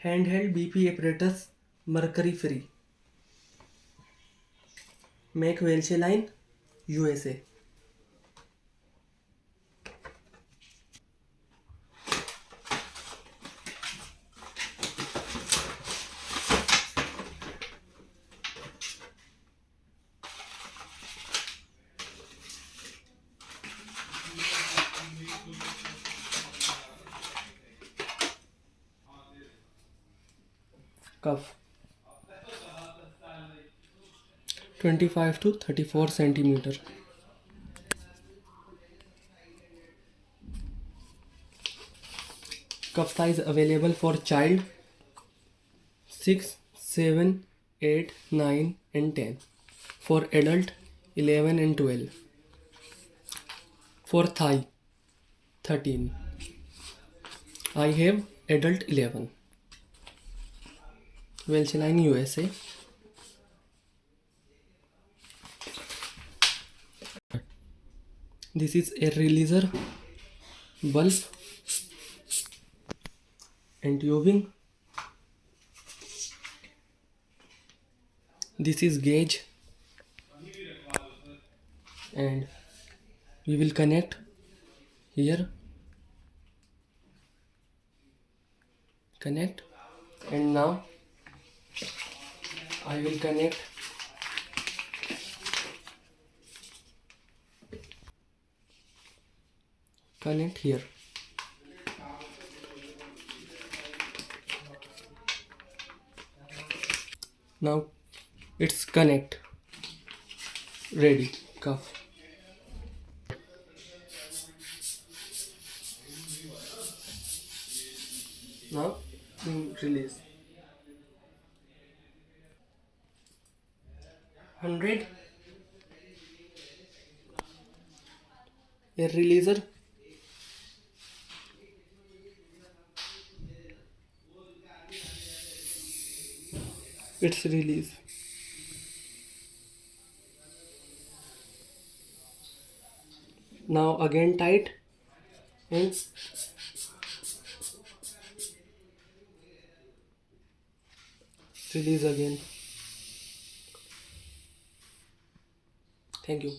Handheld BP Apparatus Mercury free. Make Welch Allyn, USA. Cuff 25 to 34 centimeter. Cuff size available for child 6, 7, 8, 9 and 10. For adult 11 and 12. For thigh 13. I have adult 11. Welch Allyn, USA. This is a releaser, bulb and tubing. This is gauge, and we will connect here. Connect, and now I will connect here. Now it's connect ready. Cuff. Now release 100. A releaser, it's release. Now again tight and release again. Thank you.